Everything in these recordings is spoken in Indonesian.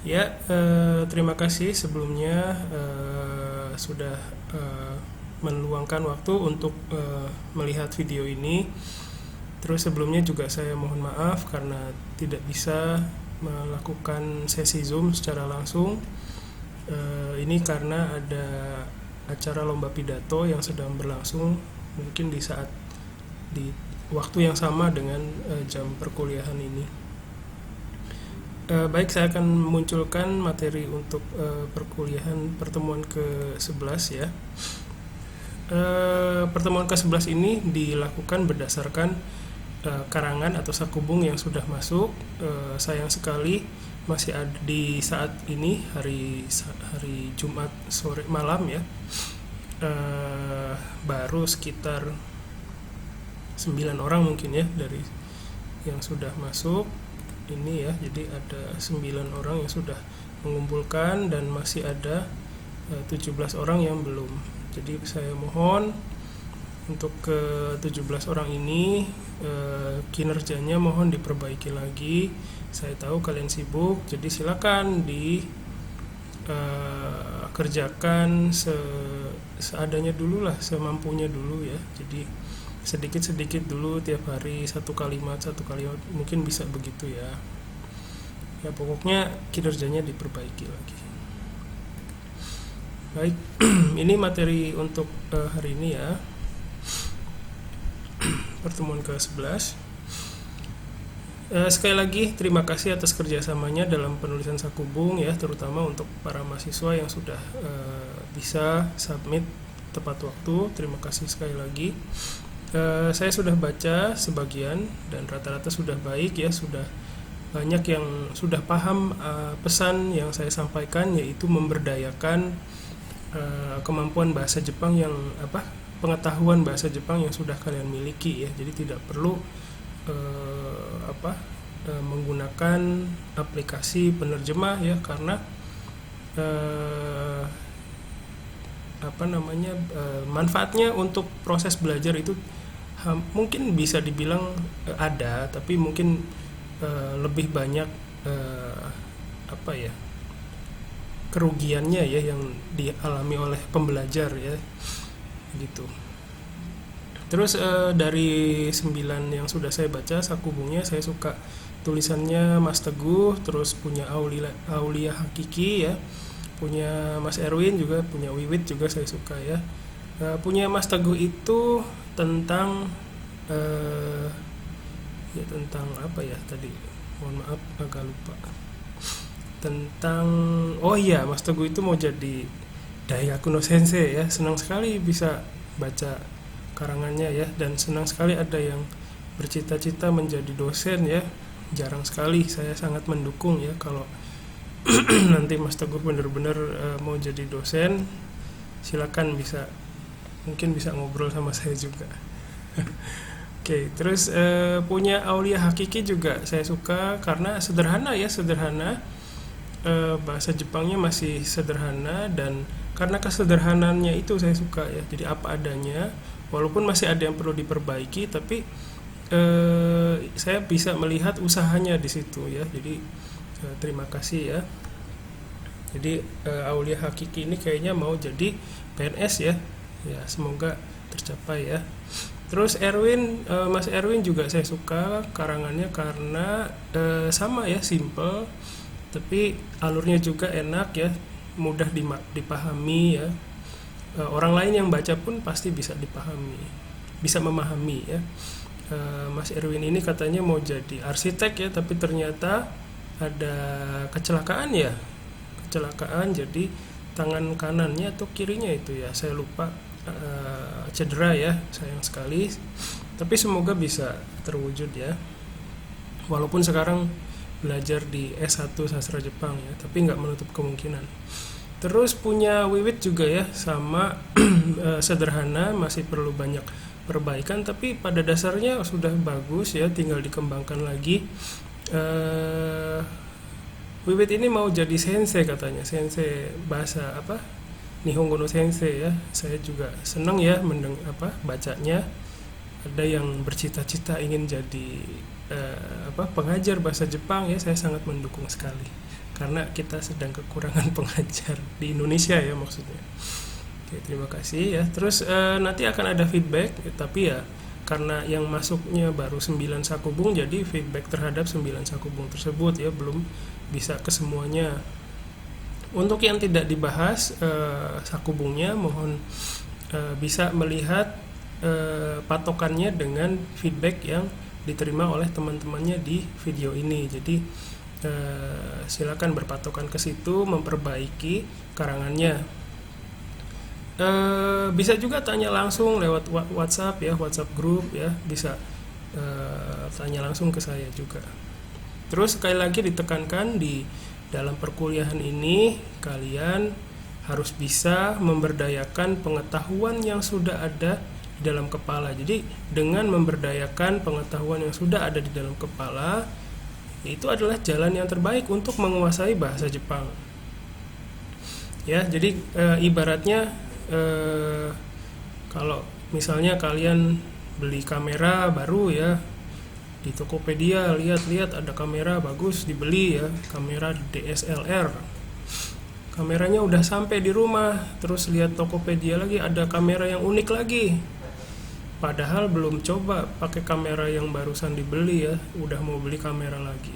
Ya, terima kasih sebelumnya sudah meluangkan waktu untuk melihat video ini. Terus sebelumnya juga saya mohon maaf karena tidak bisa melakukan sesi Zoom secara langsung. Ini karena ada acara lomba pidato yang sedang berlangsung, mungkin di waktu yang sama dengan jam perkuliahan ini. Baik, saya akan memunculkan materi untuk perkuliahan pertemuan ke-11 ya. Pertemuan ke-11 ini dilakukan berdasarkan karangan atau sakubung yang sudah masuk. Sayang sekali masih ada di saat ini hari Jumat sore malam ya. Baru sekitar 9 orang mungkin ya dari yang sudah masuk ini ya. Jadi ada 9 orang yang sudah mengumpulkan dan masih ada 17 orang yang belum. Jadi saya mohon untuk ke 17 orang ini kinerjanya mohon diperbaiki lagi. Saya tahu kalian sibuk, jadi silakan kerjakan seadanya dulu lah, semampunya dulu ya. Jadi sedikit-sedikit dulu tiap hari, satu kalimat mungkin bisa begitu ya. Ya pokoknya kinerjanya diperbaiki lagi. Baik, ini materi untuk hari ini ya. Pertemuan ke-11. Sekali lagi terima kasih atas kerjasamanya dalam penulisan sakubung ya, terutama untuk para mahasiswa yang sudah bisa submit tepat waktu. Terima kasih sekali lagi. Saya sudah baca sebagian dan rata-rata sudah baik ya, sudah banyak yang sudah paham pesan yang saya sampaikan, yaitu memberdayakan kemampuan bahasa Jepang yang pengetahuan bahasa Jepang yang sudah kalian miliki ya. Jadi tidak perlu menggunakan aplikasi penerjemah ya, karena manfaatnya untuk proses belajar itu mungkin bisa dibilang ada, tapi mungkin lebih banyak kerugiannya ya yang dialami oleh pembelajar ya gitu. Terus dari 9 yang sudah saya baca sakubungnya, saya suka tulisannya Mas Teguh, terus punya Aulia Hakiki ya, punya Mas Erwin juga, punya Wiwit juga saya suka ya. Punya Mas Teguh itu tentang tentang apa ya tadi, mohon maaf agak lupa, tentang Mas Teguh itu mau jadi Daigaku no Sensei ya. Senang sekali bisa baca karangannya ya, dan senang sekali ada yang bercita-cita menjadi dosen ya. Jarang sekali, saya sangat mendukung ya kalau nanti Mas Teguh benar-benar mau jadi dosen. Silakan, mungkin bisa ngobrol sama saya juga. Oke, terus punya Aulia Hakiki juga saya suka karena sederhana. Bahasa Jepangnya masih sederhana, dan karena kesederhanaannya itu saya suka ya. Jadi apa adanya, walaupun masih ada yang perlu diperbaiki, tapi saya bisa melihat usahanya di situ ya. Jadi terima kasih ya. Jadi Aulia Hakiki ini kayaknya mau jadi PNS ya. Ya semoga tercapai ya. Terus Mas Erwin juga saya suka karangannya karena sama ya, simple, tapi alurnya juga enak ya, mudah dipahami ya. Orang lain yang baca pun pasti bisa memahami ya. Mas Erwin ini katanya mau jadi arsitek ya, tapi ternyata ada kecelakaan, jadi tangan kanannya atau kirinya itu ya, saya lupa, cedera ya, sayang sekali. Tapi semoga bisa terwujud ya, walaupun sekarang belajar di S1 sastra Jepang ya, tapi nggak menutup kemungkinan. Terus punya Wiwit juga ya, sama sederhana, masih perlu banyak perbaikan, tapi pada dasarnya sudah bagus ya, tinggal dikembangkan lagi. Wiwit ini mau jadi sensei katanya, sensei bahasa Nihongo no Sensei ya. Saya juga senang ya bacanya. Ada yang bercita-cita ingin jadi pengajar bahasa Jepang ya, saya sangat mendukung sekali. karena kita sedang kekurangan pengajar di Indonesia ya maksudnya. Oke, terima kasih ya. Terus nanti akan ada feedback, tapi ya karena yang masuknya baru 9 sakubung, jadi feedback terhadap 9 sakubung tersebut ya, belum bisa ke semuanya. Untuk yang tidak dibahas sakubungnya, mohon bisa melihat patokannya dengan feedback yang diterima oleh teman-temannya di video ini. Jadi silakan berpatokan ke situ, memperbaiki karangannya. Bisa juga tanya langsung lewat WhatsApp ya, WhatsApp group ya, bisa tanya langsung ke saya juga. Terus sekali lagi ditekankan, di dalam perkuliahan ini kalian harus bisa memberdayakan pengetahuan yang sudah ada di dalam kepala. Jadi dengan memberdayakan pengetahuan yang sudah ada di dalam kepala, itu adalah jalan yang terbaik untuk menguasai bahasa Jepang. Ya, jadi ibaratnya kalau misalnya kalian beli kamera baru ya di Tokopedia, lihat-lihat ada kamera bagus, dibeli ya, kamera DSLR. Kameranya udah sampai di rumah, terus lihat Tokopedia lagi ada kamera yang unik lagi. Padahal belum coba pakai kamera yang barusan dibeli ya, udah mau beli kamera lagi.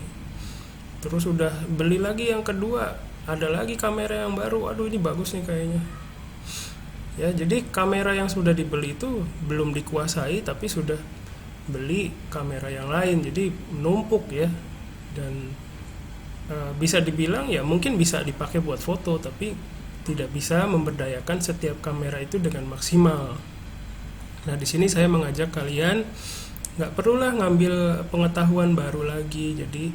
Terus udah beli lagi yang kedua, ada lagi kamera yang baru, aduh ini bagus nih kayaknya. Ya, jadi kamera yang sudah dibeli itu belum dikuasai, tapi sudah beli kamera yang lain, jadi numpuk ya. Dan bisa dibilang ya mungkin bisa dipakai buat foto, tapi tidak bisa memberdayakan setiap kamera itu dengan maksimal. Nah, di sini saya mengajak kalian nggak perlulah ngambil pengetahuan baru lagi, jadi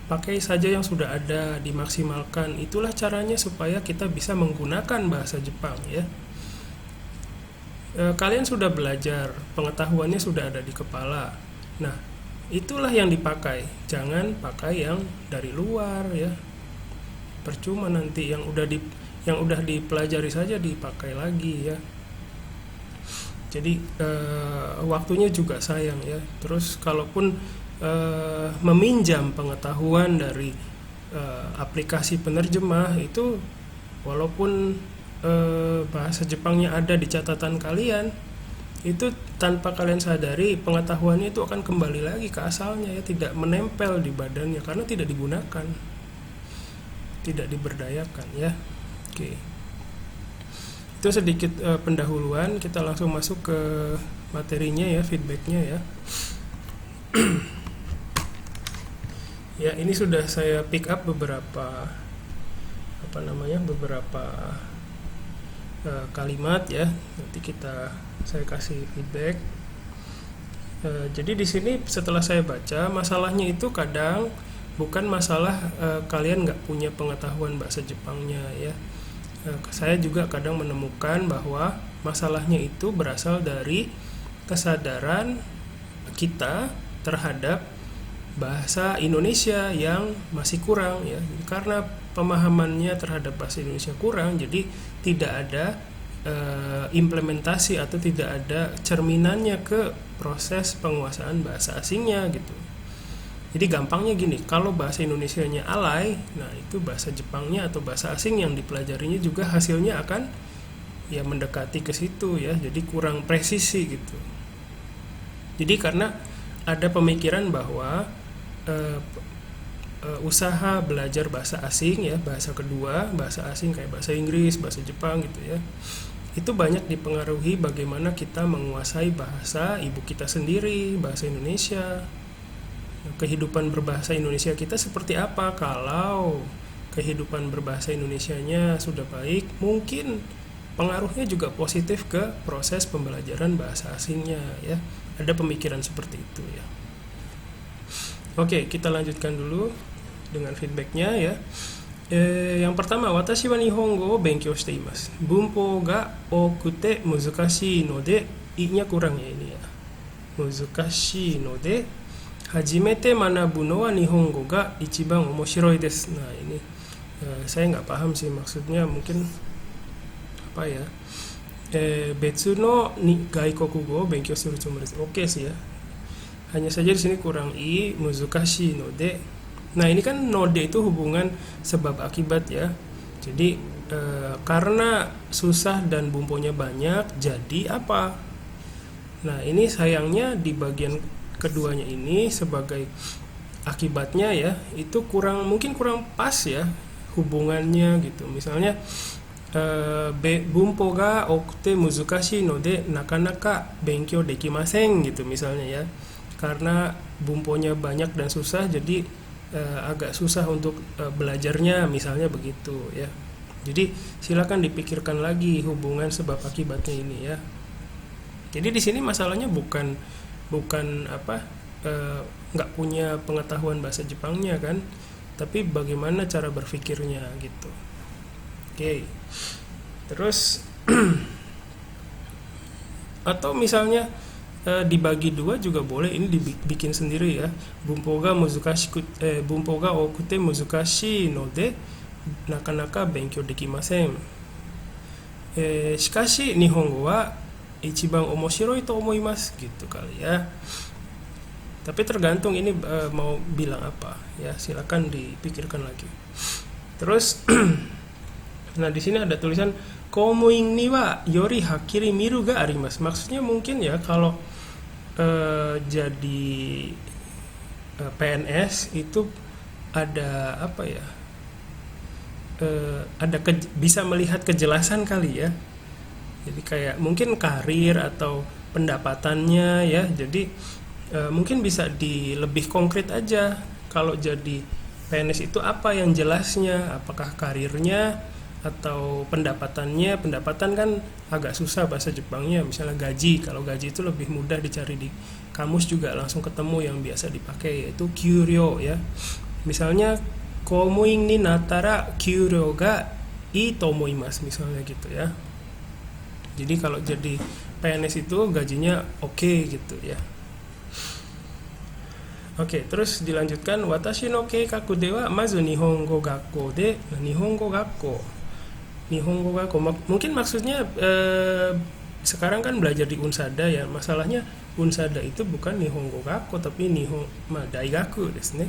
pakai saja yang sudah ada, dimaksimalkan. Itulah caranya supaya kita bisa menggunakan bahasa Jepang ya. Kalian sudah belajar, pengetahuannya sudah ada di kepala. Nah, itulah yang dipakai. Jangan pakai yang dari luar ya. Percuma nanti yang udah dipelajari saja dipakai lagi ya. Jadi waktunya juga sayang ya. Terus kalaupun meminjam pengetahuan dari aplikasi penerjemah itu, walaupun bahasa Jepangnya ada di catatan kalian, itu tanpa kalian sadari pengetahuannya itu akan kembali lagi ke asalnya ya, tidak menempel di badannya karena tidak digunakan, tidak diberdayakan ya. Oke, itu sedikit pendahuluan. Kita langsung masuk ke materinya ya, feedbacknya ya. Ya, ini sudah saya pick up beberapa kalimat ya. Nanti saya kasih feedback. Jadi di sini setelah saya baca, masalahnya itu kadang bukan masalah kalian nggak punya pengetahuan bahasa Jepangnya ya. Saya juga kadang menemukan bahwa masalahnya itu berasal dari kesadaran kita terhadap bahasa Indonesia yang masih kurang ya. Karena pemahamannya terhadap bahasa Indonesia kurang, jadi tidak ada implementasi atau tidak ada cerminannya ke proses penguasaan bahasa asingnya gitu. Jadi gampangnya gini, kalau bahasa Indonesianya alay, nah itu bahasa Jepangnya atau bahasa asing yang dipelajarinya juga hasilnya akan ya mendekati ke situ ya, jadi kurang presisi gitu. Jadi karena ada pemikiran bahwa usaha belajar bahasa asing ya, bahasa kedua, bahasa asing kayak bahasa Inggris, bahasa Jepang gitu ya, itu banyak dipengaruhi bagaimana kita menguasai bahasa ibu kita sendiri, bahasa Indonesia. Kehidupan berbahasa Indonesia kita seperti apa? Kalau kehidupan berbahasa Indonesianya sudah baik, mungkin pengaruhnya juga positif ke proses pembelajaran bahasa asingnya ya. Ada pemikiran seperti itu ya. Oke, kita lanjutkan dulu dengan feedbacknya ya. Yang pertama, watashi wa nihongo o benkyou shite imasu. Bunpo ga okute muzukashii node, i-nya kurang ya ini ya. Muzukashii node hajimete manabu no wa nihongo ga ichiban omoshiroi desu. Nah, ini saya nggak paham sih maksudnya, mungkin apa ya? Betsu no gaikokugo o benkyou suru tsumori desu. Oke sih ya. Hanya saja di sini kurang i, muzukashii node Nah, ini kan node itu hubungan sebab akibat ya. Jadi karena susah dan bumponya banyak, jadi apa? Nah, ini sayangnya di bagian keduanya ini sebagai akibatnya ya, itu mungkin kurang pas ya hubungannya gitu. Misalnya bumpo ga okute muzukashii node nakanaka benkyou dekimasen gitu misalnya ya. Karena bumponya banyak dan susah, jadi agak susah untuk belajarnya misalnya begitu ya. Jadi silakan dipikirkan lagi hubungan sebab akibatnya ini ya. Jadi di sini masalahnya bukan apa nggak punya pengetahuan bahasa Jepangnya kan, tapi bagaimana cara berpikirnya gitu. Oke. Terus atau misalnya dibagi dua juga boleh, ini dibikin sendiri ya. Bumpo ga okute muzukashii node nakanaka benkyou dekimasen. Shikashi nihongo wa ichiban omoshiroi to omoimasu gitu kali ya. Tapi tergantung ini mau bilang apa ya, silakan dipikirkan lagi. Terus nah di sini ada tulisan komuing ni wa yori hakiri miru ga arimasu. Maksudnya mungkin ya kalau jadi PNS itu ada apa ya? Bisa melihat kejelasan kali ya. Jadi kayak mungkin karir atau pendapatannya ya. Jadi mungkin bisa lebih konkret aja. Kalau jadi PNS itu apa yang jelasnya? Apakah karirnya atau pendapatannya? Pendapatan kan agak susah bahasa Jepangnya. Misalnya gaji, kalau gaji itu lebih mudah dicari di kamus juga langsung ketemu yang biasa dipakai, yaitu kyuryo ya. Misalnya komuing ni natara kyuryo ga ii to omoimasu misalnya gitu ya. Jadi kalau jadi PNS itu gajinya oke gitu ya. Oke, terus dilanjutkan watashi no keikaku de wa mazu nihongo gakko de nihongo gakko. Nihongo gakko mungkin maksudnya sekarang kan belajar di Unsada ya. Masalahnya Unsada itu bukan nihongo gakko tapi daigaku desu ne.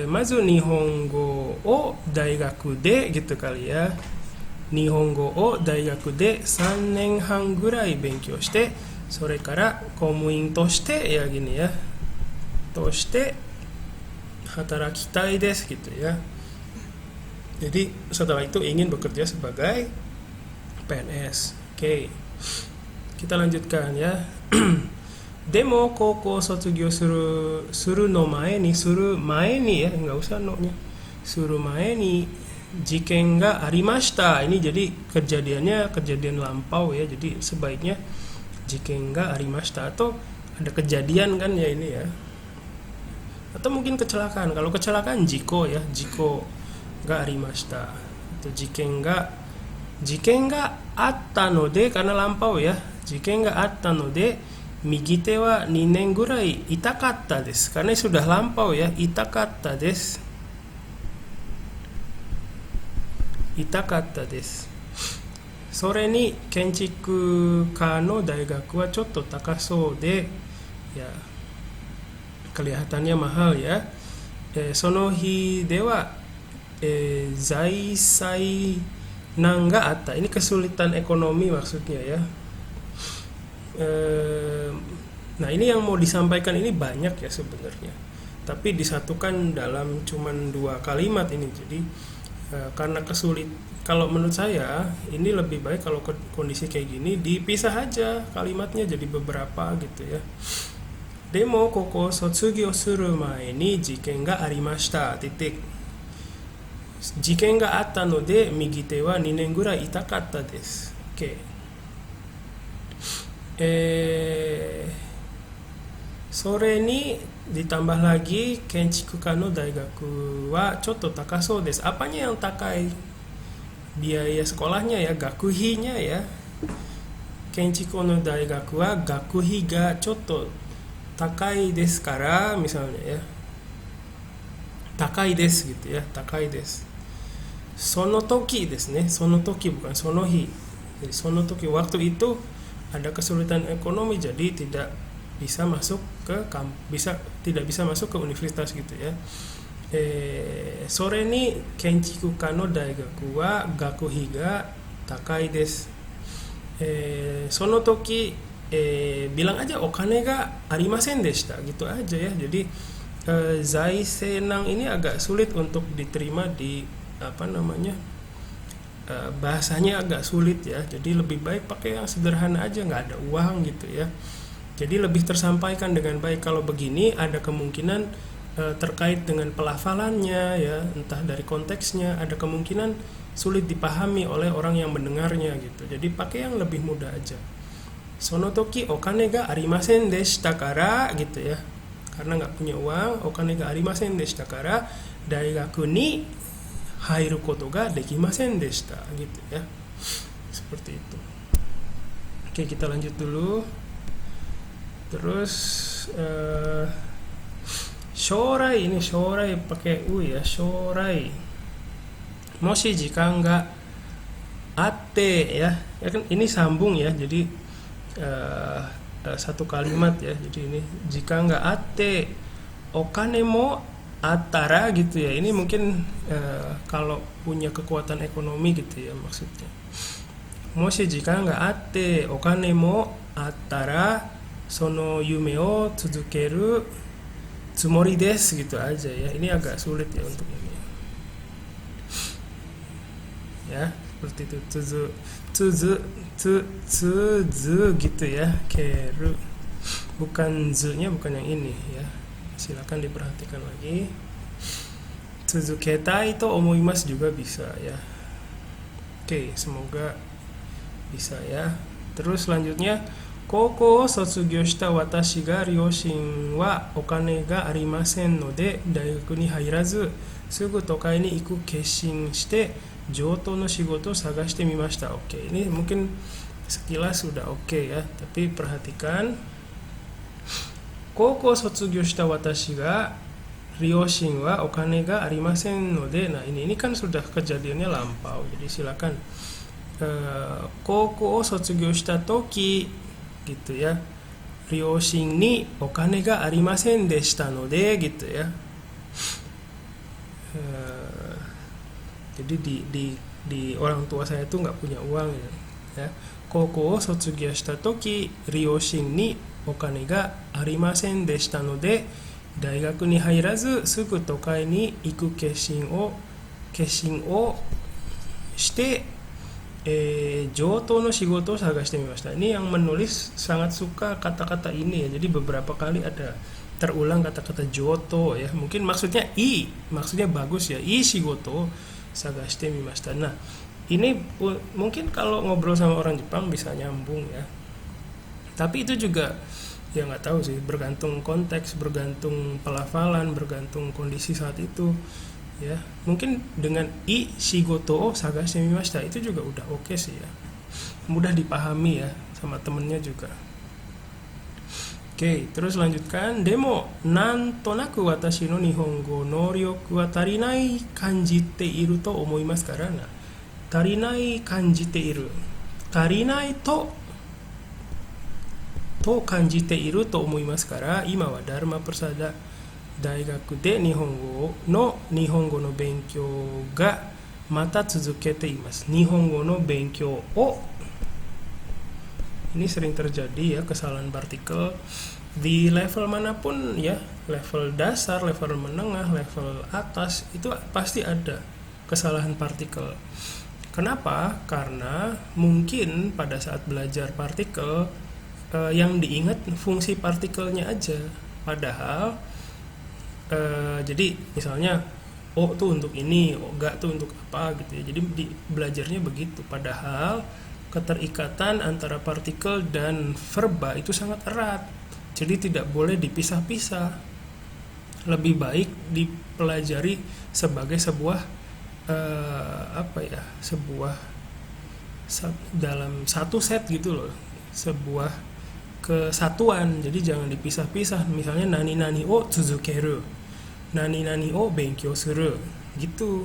Mazu nihongo o daigaku de gitu kali ya. Nihongo o daigaku de 3年半ぐらい勉強して、それから公務員としてya gini ya, として働きたいですgitu ya. Jadi setelah itu ingin bekerja sebagai PNS. Oke. Kita lanjutkan ya. Demo koukou sotsugyou suru no mae ni ya, enggak usah no-nya. Suru mae ni jiken ga arimashita. Ini jadi kejadian lampau ya. Jadi sebaiknya jiken ga arimashita, atau ada kejadian kan ya ini ya. Atau mungkin kecelakaan. Kalau kecelakaan jiko ya, jiko ga arimashita. Atau jiken ga atta no de, karena lampau ya. Jiken ga atta no de migite wa 2年ぐらい痛かったです. Karena sudah lampau ya, 痛かったです. 痛かったです。それに建築家の大学はちょっと高そうで、ya kelihatannya mahal ya. その日では、財災難があった. Ini kesulitan ekonomi maksudnya ya. Nah ini yang mau disampaikan ini banyak ya sebenarnya, tapi disatukan dalam cuman 2 kalimat ini. Jadi karena kalau menurut saya ini lebih baik kalau kondisi kayak gini dipisah aja kalimatnya jadi beberapa gitu ya. Demo koko sotsugyo suru mae ni jiken ga arimashita titik. Jiken ga atta no de migite wa 2年ぐらい痛かったです. Oke. それに ditambah lagi kenchikuka no daigaku wa chotto takasou desu. Apanya yang takai? Biaya sekolahnya ya, gakuhinya ya. Kenchiku no daigaku wa gakuhi ga chotto takai desu kara misalnya ya. Takai desu gitu ya, takai desu. Sono toki desu ne. Sono toki bukan sono hi. Jadi sono toki, waktu itu ada kesulitan ekonomi, jadi tidak bisa masuk ke tidak bisa masuk ke universitas gitu ya. Sore ni kenchiku ka no daigaku wa gakuhi ga takai desu. Sono toki bilang aja okane ga arimasen deshita gitu aja ya. Jadi zai senang ini agak sulit untuk diterima di bahasanya agak sulit ya. Jadi lebih baik pakai yang sederhana aja, nggak ada uang gitu ya. Jadi lebih tersampaikan dengan baik. Kalau begini ada kemungkinan terkait dengan pelafalannya ya, entah dari konteksnya, ada kemungkinan sulit dipahami oleh orang yang mendengarnya gitu. Jadi pakai yang lebih mudah aja. Sono toki okane ga arimasen deshita kara gitu ya. Karena nggak punya uang, okane ga arimasen deshita kara daigaku ni hairu koto ga dekimasen deshita gitu ya. Seperti itu. Oke, kita lanjut dulu. Terus shorai, ini shorai pakai u ya, shorai. Moshi jikan ga atte ya. Ya kan ini sambung ya. Jadi satu kalimat ya. Jadi ini jika nggak atte okane mo atara gitu ya. Ini mungkin kalau punya kekuatan ekonomi gitu ya maksudnya. Moshi jika nggak atte okane mo atara sono yume o tsuzukeru tsumori desu gitu aja ya. Ini agak sulit ya untuk ini. Ya, seperti itu. Tsuzu gitu ya. Keru. Bukan zu-nya bukan yang ini ya. Silakan diperhatikan lagi. Tsuzuketai to omoimasu juga bisa ya. Oke, semoga bisa ya. Terus selanjutnya Koukou o sotsugyo shita watashi ga ryoshin wa okane ga arimasen node daigaku ni hairazu sugu tokai ni iku kesshin shite joto no shigoto sagashite mimashita. Oke, ini mungkin sekilas sudah oke ya, tapi perhatikan. Koukou sotsugyo shita watashi ga ryoshin wa okane ga arimasen node. Nah, ini kan sudah kejadiannya lampau. Jadi silakan Koukou o sotsugyo shita toki gitu ya. Ryoshin ni okane ga arimasen deshita node gitu ya. Jadi di orang tua saya itu nggak punya uang ya. Koukou o sotsugyo shita toki ryoshin ni okane ga arimasen deshita node daigaku ni hairazu sugu tokai ni iku kesshin o shite joto no shigoto sagashite mimashita. Ini yang menulis sangat suka kata-kata ini ya. Jadi beberapa kali ada terulang kata-kata joto ya. Mungkin maksudnya maksudnya bagus ya. Shigoto sagashite mimashita. Nah, ini mungkin kalau ngobrol sama orang Jepang bisa nyambung ya. Tapi itu juga ya nggak tahu sih, bergantung konteks, bergantung pelafalan, bergantung kondisi saat itu. Ya, mungkin dengan shigoto o sagashite mimashita itu juga udah oke sih ya. Mudah dipahami ya sama temennya juga. Oke, terus lanjutkan. Demo nantonaku watashi no nihongo noryoku wa tarinai kanjite iru to omoimasu kara. Nah, tarinai kanjite iru. Tarinai to kanjite iru to omoimasu kara, ima wa dharma prasada daigaku de nihongo no benkyou ga mata tsuzukete imasu. Nihongo no benkyou o, ini sering terjadi ya, kesalahan partikel di level manapun ya, level dasar, level menengah, level atas, itu pasti ada kesalahan partikel. Kenapa? Karena mungkin pada saat belajar partikel yang diingat fungsi partikelnya aja, padahal jadi misalnya O tuh untuk ini, O ga tuh untuk apa gitu ya. Jadi belajarnya begitu. Padahal keterikatan antara partikel dan verba itu sangat erat. Jadi tidak boleh dipisah-pisah. Lebih baik dipelajari sebagai sebuah dalam satu set gitu loh. Sebuah kesatuan. Jadi jangan dipisah-pisah. Misalnya nani o tsuzukeru, nani o benkyou suru gitu,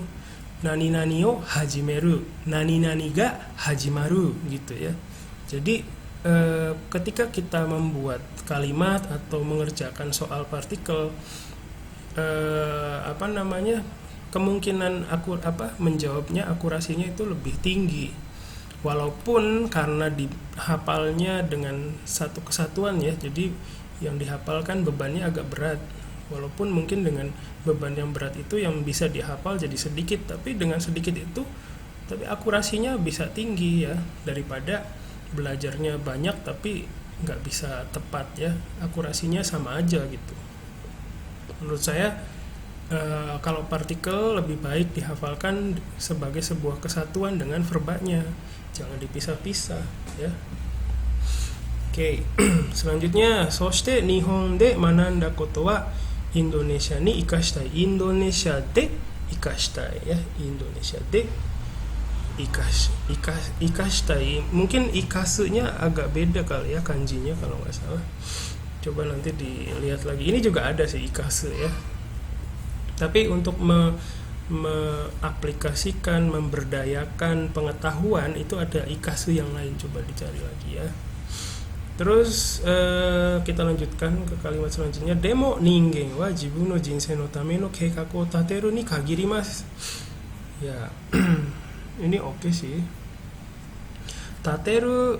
nani o hajimeru, nani ga hajimaru gitu ya. Jadi ketika kita membuat kalimat atau mengerjakan soal partikel, kemungkinan menjawabnya akurasinya itu lebih tinggi, walaupun karena dihafalnya dengan satu kesatuan ya, jadi yang dihafalkan bebannya agak berat, walaupun mungkin dengan beban yang berat itu yang bisa dihafal jadi sedikit, tapi dengan sedikit itu tapi akurasinya bisa tinggi ya, daripada belajarnya banyak tapi nggak bisa tepat ya, akurasinya sama aja gitu. Menurut saya kalau partikel lebih baik dihafalkan sebagai sebuah kesatuan dengan verbanya, jangan dipisah-pisah ya. Oke, selanjutnya, soshite Nihon de mananda koto wa Indonesia ni ikashitai. Indonesia de ikashitai ya, Indonesia de ikashitai. Mungkin ikasunya agak beda kali ya kanjinya kalau nggak salah. Coba nanti dilihat lagi. Ini juga ada sih ikasu ya. Tapi untuk mengaplikasikan, memberdayakan pengetahuan itu ada ikasu yang lain. Coba dicari lagi ya. Terus kita lanjutkan ke kalimat selanjutnya. Demo ningen wa jibun no jinsei no tame no keikaku o tateru ni kagirimasu. Ya, ini oke sih. Tateru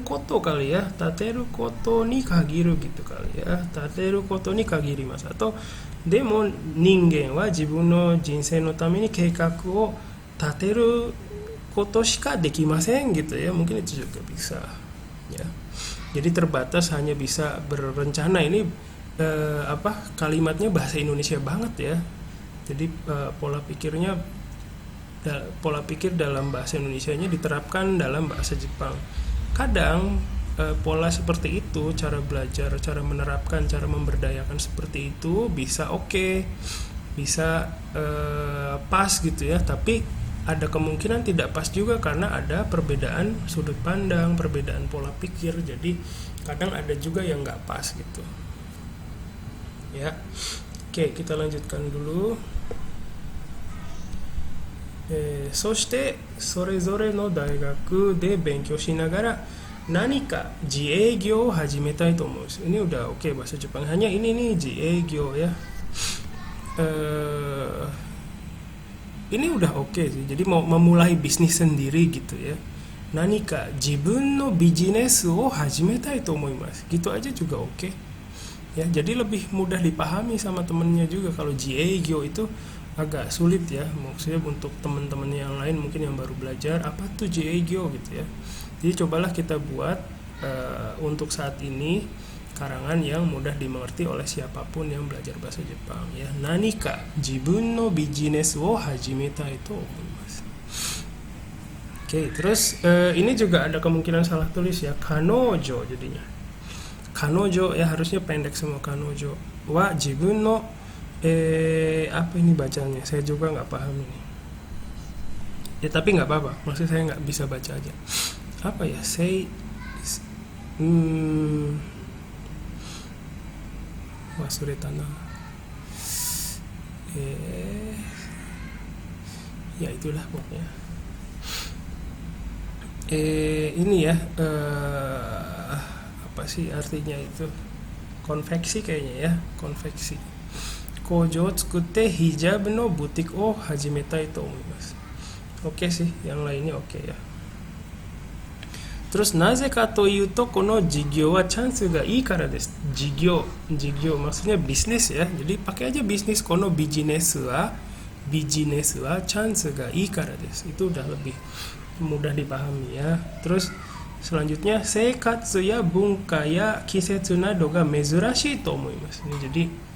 koto kali ya. Tateru koto ni kagiru gitu kali ya. Tateru koto ni kagirimasu. Atau demo ningen wa jibun no jinsei no tame ni keikaku o tateru koto shika dekimasen gitu ya. Mungkin itu juga bisa. Ya, jadi terbatas, hanya bisa berencana. Ini kalimatnya bahasa Indonesia banget ya. Jadi pola pikir dalam bahasa Indonesianya diterapkan dalam bahasa Jepang. Kadang pola seperti itu, cara belajar, cara menerapkan, cara memberdayakan seperti itu bisa oke, bisa pas gitu ya. Tapi ada kemungkinan tidak pas juga karena ada perbedaan sudut pandang, perbedaan pola pikir. Jadi kadang ada juga yang nggak pas gitu. Ya, oke, kita lanjutkan dulu. Soshite sorezore no daigaku de benkyou shinagara nanika jieigyou o hajimetai to omou. Ini udah oke bahasa Jepang. Hanya ini nih jieigyou ya. Ini udah oke sih. Jadi mau memulai bisnis sendiri gitu ya. Nanika jibun no bijinesu o hajimetai to omoimasu. Gitu aja juga oke. Ya, jadi lebih mudah dipahami sama temennya juga. Kalau jiegyo itu agak sulit ya. Maksudnya untuk teman-teman yang lain mungkin yang baru belajar, apa tuh jiegyo gitu ya. Jadi cobalah kita buat untuk saat ini karangan yang mudah dimengerti oleh siapapun yang belajar bahasa Jepang ya. Nanika jibun no bijinesu wo hajimetai to omoimasu. Oke, terus ini juga ada kemungkinan salah tulis ya, kanojo jadinya. Kanojo ya, harusnya pendek semua, kanojo. Wa jibun no apa ini bacanya? Saya juga nggak paham ini. Ya tapi nggak apa-apa, maksud saya nggak bisa baca aja. Apa ya? Wasuretana. Ya itulah pokoknya. Ini ya, apa sih artinya itu? Konveksi kayaknya ya, konveksi. Kojo tsukutte hijab no butik o hajimetai to omoimasu. Oke sih, yang lainnya oke ya. Terus naze ka to iu to kono jigyo wa chance ga ii kara desu. Jigyo maksudnya bisnis ya. Jadi pakai aja bisnis, kono business wa chance ga ii kara desu. Itu udah lebih mudah dipahami ya. Terus selanjutnya seikatsu ya bunka ya kisetsu nado ga mezurashi to omoimasu. Ini jadi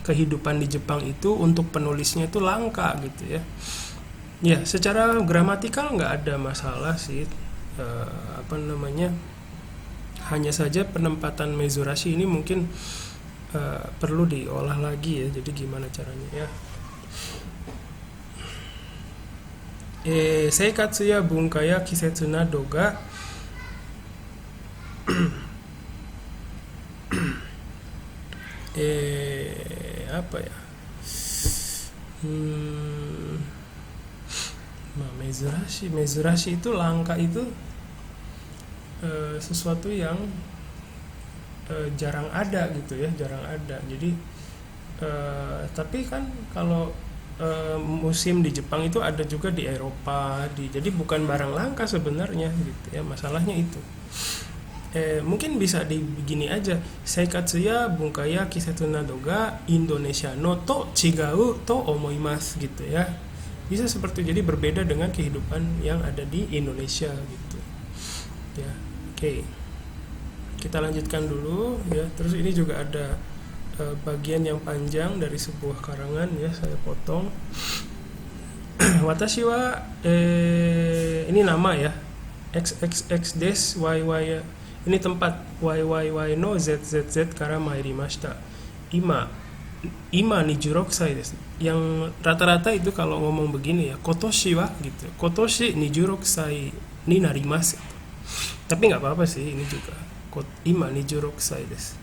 kehidupan di Jepang itu untuk penulisnya itu langka gitu ya. Ya, secara gramatikal nggak ada masalah sih. Hanya saja penempatan mezurashi ini mungkin perlu diolah lagi ya. Jadi gimana caranya ya? Seikatsu ya bunka ya kisetsu nado ga apa ya? Mezurashi itu langka itu sesuatu yang jarang ada gitu ya, jarang ada. Jadi tapi kan kalau musim di Jepang itu ada juga di Eropa, jadi bukan barang langka sebenarnya gitu ya, masalahnya itu. Mungkin bisa begini aja, seikatsu ya bunkaya kisetsu nado ga Indonesia no to chigau to omoimasu gitu ya. Bisa seperti jadi berbeda dengan kehidupan yang ada di Indonesia gitu. Ya, oke. Kita lanjutkan dulu ya. Terus ini juga ada bagian yang panjang dari sebuah karangan ya, saya potong. Watashi wa ini nama ya, xxx des yy, ini tempat yy no zzz kara mairimashita ima ni 16 歳 desu. Yang rata-rata itu kalau ngomong begini ya, kotoshi wa gitu, kotoshi ni 16 歳 ni narimasu. Tapi nggak apa-apa sih, ini juga ima ni 16 歳 desu.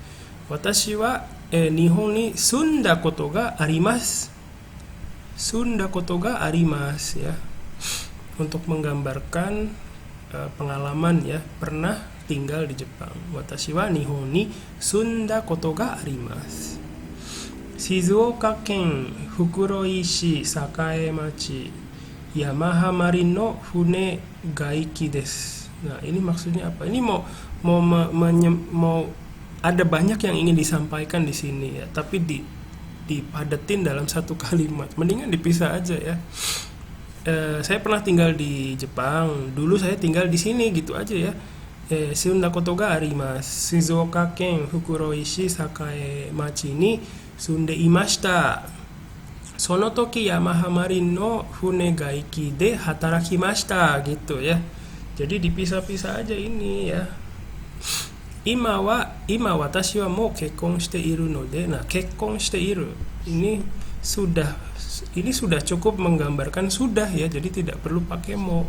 Watashi wa Nihon ni sunda koto ga arimasu. Sunda koto ga arimasu ya. Untuk menggambarkan pengalaman ya, pernah tinggal di Jepang. Watashi wa Nihon ni sunda koto ga arimasu. Shizuoka ken Fukuroishi Sakae machi Yamaha Marin no fune gaiki desu. Nah, ini maksudnya apa? Ini mau ada banyak yang ingin disampaikan di sini ya, tapi dipadetin dalam satu kalimat. Mendingan dipisah aja ya. Saya pernah tinggal di Jepang. Dulu saya tinggal di sini gitu aja ya. Sunda koto ga arimasu. Shizuoka ken Fukuroishi Sakae machi ni sunde imashita. Sono toki Yamaha Marin no fune gaiki de hatarakimashita gitu ya. Jadi dipisah-pisah aja ini ya. Ima watashi wa mou kekkon shite iru node. Nah, kekkon shite iru ini sudah cukup menggambarkan sudah ya, jadi tidak perlu pakai mo.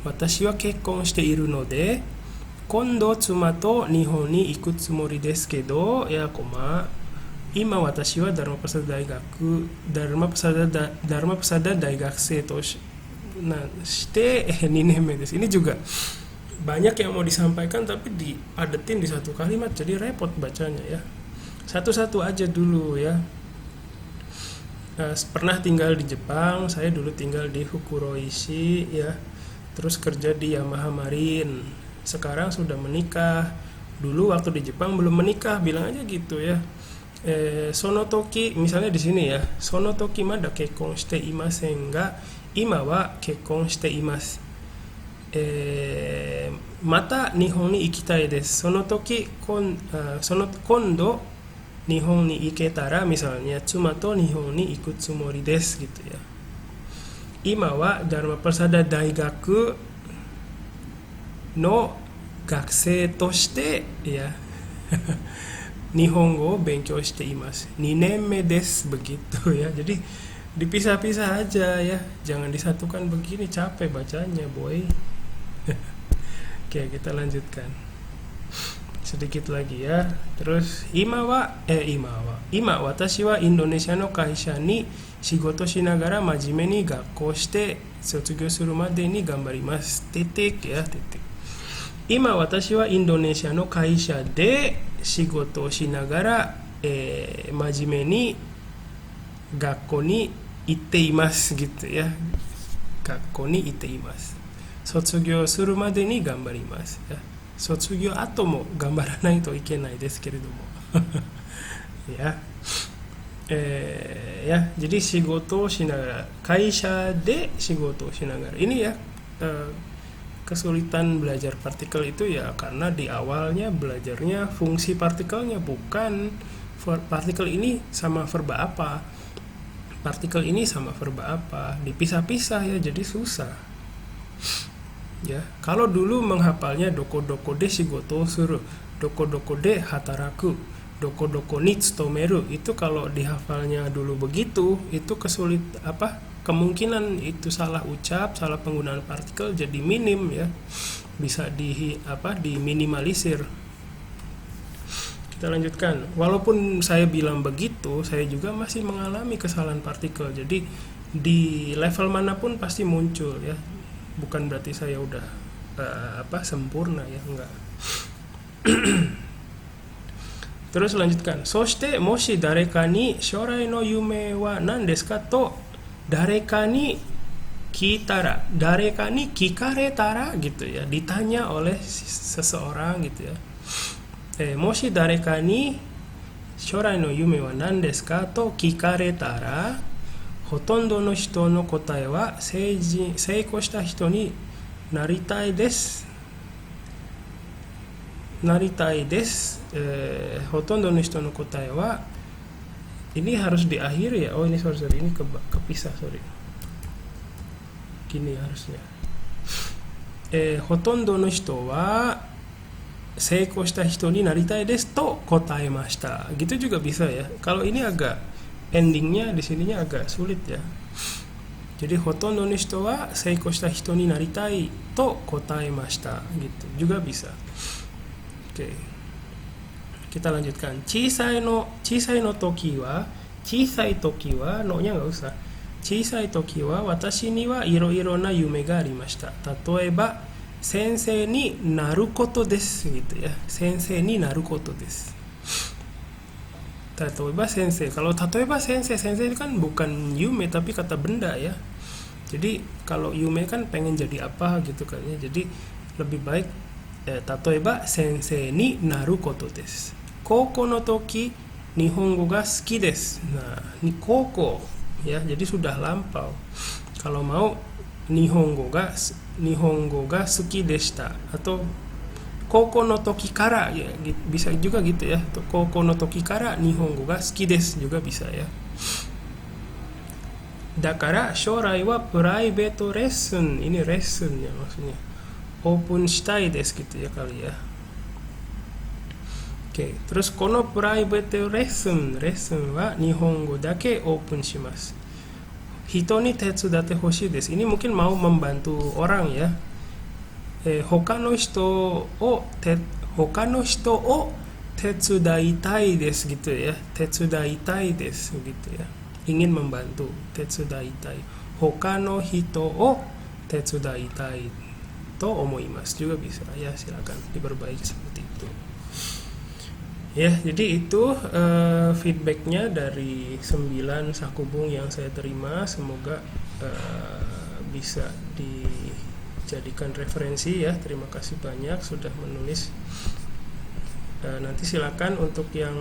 Watashi wa kekkon shite iru node kondo tsuma to Nihon ni iku tsumori desu kedo ya koma ima watashi wa Dharma Pasada Daigakusei to shite 2 nenme desu. Ini juga banyak yang mau disampaikan tapi dipadetin di satu kalimat, jadi repot bacanya ya. Satu-satu aja dulu ya. Pernah tinggal di Jepang, saya dulu tinggal di Fukuroishi ya. Terus kerja di Yamaha Marin. Sekarang sudah menikah. Dulu waktu di Jepang belum menikah, bilang aja gitu ya. Sono toki misalnya di sini ya. Sono toki mada kekkon shite imasen ga ima wa kekkon shite imasu. Mata Nihon ni ikitai desu. Sono toki kondo Nihon ni iketara misalnya tsuma to Nihon ni iku tsumori desu gitu ya. Ima wa Dharma Pasada Daigaku no gakusei to shite ya. Nihongo benkyou shite imasu. 2 nenme desu begitu ya. Jadi dipisah-pisah aja ya. Jangan disatukan begini, capek bacanya, boy. Oke, kita lanjutkan sedikit lagi ya. Terus ima watashi wa Indonesia no kaisha ni shigoto shinagara majime ni gakkou shite sotsugyo suru made ni gambarimasu. Titik ya, titik. Ima watashi wa Indonesia no kaisha de shigoto shinagara majime ni gakkou ni itte imasu gitu ya. Gakkou ni itte imasu. Sotsugyo suru made ni gambarimasu ya. Sotsugyo ato mo gambaranai to ikenai desu keredomo. Ya. Ya, jadi shigoto shinagara, kaisha de shigoto shinagara. Ini ya kesulitan belajar partikel itu ya karena di awalnya belajarnya fungsi partikelnya, bukan partikel ini sama verba apa, partikel ini sama verba apa, dipisah-pisah ya, jadi susah. Ya, kalau dulu menghafalnya doko de shigoto suru, doko de hataraku, doko ni tsutomeru, itu kalau dihafalnya dulu begitu, itu kemungkinan itu salah ucap, salah penggunaan partikel jadi minim ya, bisa diminimalisir. Kita lanjutkan. Walaupun saya bilang begitu, saya juga masih mengalami kesalahan partikel. Jadi di level manapun pasti muncul ya. Bukan berarti saya udah sempurna ya, enggak. Terus lanjutkan. Soshite moshi dareka ni shorai no yume wa nan desu ka to dareka ni kikaretara gitu ya, ditanya oleh seseorang gitu ya. Moshi dareka ni shorai no yume wa nan desu ka to kikaretara, hotondo no hito no kotae wa seiko shita hito ni naritai desu. Hotondo no hito no kotae wa, ini harus diakhiri ya. Oh ini sorry ini kepisah sorry. Gini harusnya. Hotondo no hito wa seiko shita hito ni naritai desu to kotaemashita. Gitu juga bisa ya. Kalau ini agak endingnya di sininya agak sulit ya. Jadi hotondo no hito wa seiko shita hito ni naritai to kotaemashita gitu juga bisa. Oke. Kita lanjutkan. Chisai no toki wa no-nya nggak usah. Chisai toki wa watashi ni wa iro-iro na yume ga arimashita. Tatoeba sensei ni naru koto desu gitu ya. Sensei ni naru koto desu. Tatoeba sensei. Kalau tatoeba sensei itu kan bukan yume tapi kata benda ya. Jadi kalau yume kan pengen jadi apa gitu kan ya. Jadi lebih baik tatoeba sensei ni naru koto desu. Koko no toki nihongo ga suki desu. Nah, ini koko ya, jadi sudah lampau. Kalau mau nihongo ga suki deshita atau koko no toki kara ya, bisa juga gitu ya. Koko no toki kara nihongo ga suki desu juga bisa ya. Dakara shorai wa private lesson, ini lesson ya maksudnya. Open shitai desu gitu ya kali ya. Oke, terus kono private lesson wa nihongo dake open shimasu. Hito ni tetsudatte hoshii desu. Ini mungkin mau membantu orang ya. Hoka no hito o tetsudaitai desu gitu ya. Tetsudaitai desu gitu ya. Ingin membantu, tetsudaitai. Hoka no hito o tetsudaitai to omoimasu juga bisa ya, silakan diperbaiki seperti itu ya. Jadi itu feedbacknya dari 9 sakubung yang saya terima. Semoga bisa dijadikan referensi ya. Terima kasih banyak sudah menulis. Nanti silakan untuk yang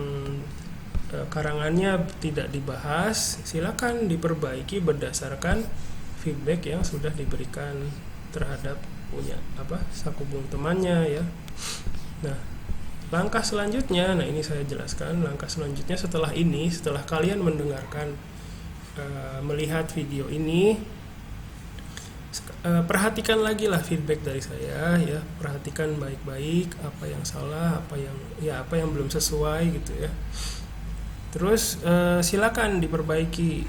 karangannya tidak dibahas, silakan diperbaiki berdasarkan feedback yang sudah diberikan terhadap punya sakubung temannya ya. Nah, langkah selanjutnya, nah ini saya jelaskan. Langkah selanjutnya setelah ini, setelah kalian mendengarkan, melihat video ini, perhatikan lagi lah feedback dari saya ya. Perhatikan baik-baik apa yang salah, apa yang belum sesuai gitu ya. Terus silakan diperbaiki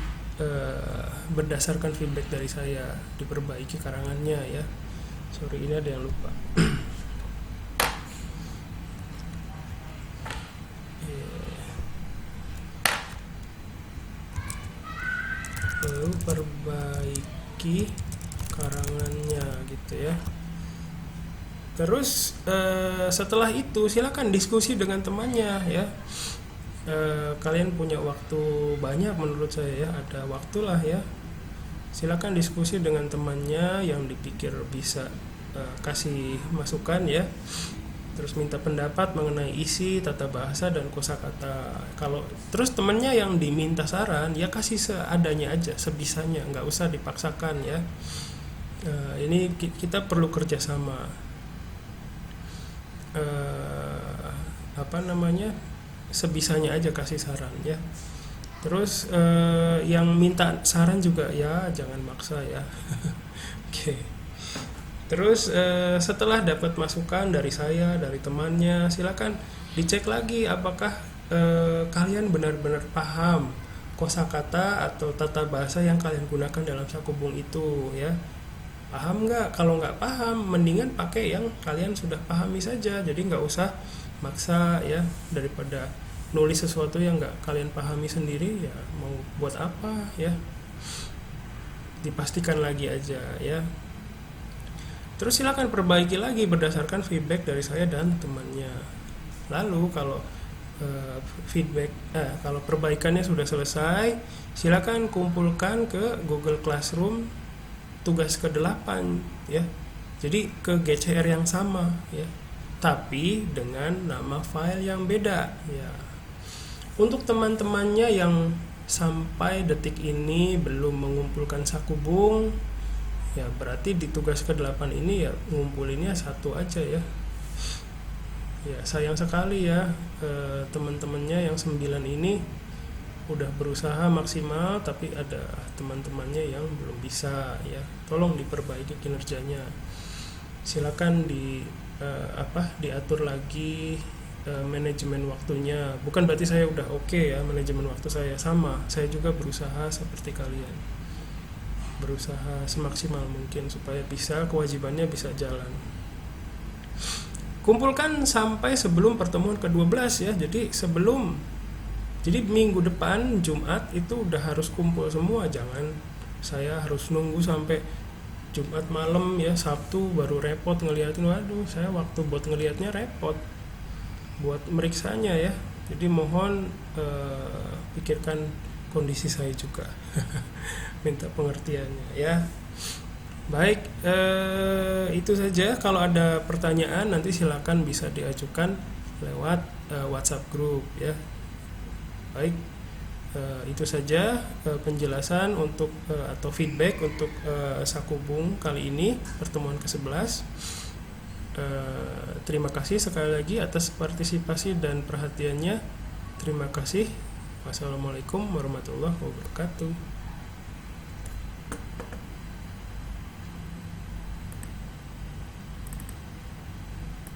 berdasarkan feedback dari saya, diperbaiki karangannya ya. Sorry, ini ada yang lupa. Lalu perbaiki karangannya gitu ya. Terus setelah itu silakan diskusi dengan temannya ya. Kalian punya waktu banyak menurut saya ya, ada waktulah ya. Silakan diskusi dengan temannya yang dipikir bisa kasih masukan ya. Terus minta pendapat mengenai isi, tata bahasa dan kosakata. Kalau terus temannya yang diminta saran ya kasih seadanya aja, sebisanya, nggak usah dipaksakan ya. Ini kita perlu kerjasama. Sebisanya aja kasih saran ya. Terus yang minta saran juga ya jangan maksa ya. Oke. Terus setelah dapat masukan dari saya, dari temannya, silakan dicek lagi apakah kalian benar-benar paham kosakata atau tata bahasa yang kalian gunakan dalam sakubung itu ya. Paham nggak? Kalau nggak paham, mendingan pakai yang kalian sudah pahami saja. Jadi nggak usah maksa ya, daripada nulis sesuatu yang nggak kalian pahami sendiri ya, mau buat apa ya. Dipastikan lagi aja ya. Terus silakan perbaiki lagi berdasarkan feedback dari saya dan temannya. Lalu kalau kalau perbaikannya sudah selesai, silakan kumpulkan ke Google Classroom tugas ke-8 ya. Jadi ke GCR yang sama ya. Tapi dengan nama file yang beda ya. Untuk teman-temannya yang sampai detik ini belum mengumpulkan sakubung, ya berarti di tugas ke-8 ini ya ngumpulinnya satu aja ya. Ya sayang sekali ya, teman-temannya yang 9 ini udah berusaha maksimal tapi ada teman-temannya yang belum bisa ya. Tolong diperbaiki kinerjanya. Silakan diatur lagi manajemen waktunya. Bukan berarti saya udah oke ya manajemen waktu saya, sama. Saya juga berusaha seperti kalian. Berusaha semaksimal mungkin supaya kewajibannya bisa jalan. Kumpulkan sampai sebelum pertemuan ke-12 ya. Jadi minggu depan Jumat itu udah harus kumpul semua. Jangan saya harus nunggu sampai Jumat malam ya, Sabtu baru repot ngeliatin. Waduh, saya waktu buat ngeliatnya repot, buat meriksanya ya. Jadi mohon pikirkan kondisi saya juga. Minta pengertiannya ya. Baik, itu saja. Kalau ada pertanyaan nanti silakan bisa diajukan lewat WhatsApp group ya. Baik, itu saja penjelasan untuk atau feedback untuk sakubung kali ini, pertemuan ke-11. Terima kasih sekali lagi atas partisipasi dan perhatiannya. Terima kasih. Wassalamualaikum warahmatullahi wabarakatuh.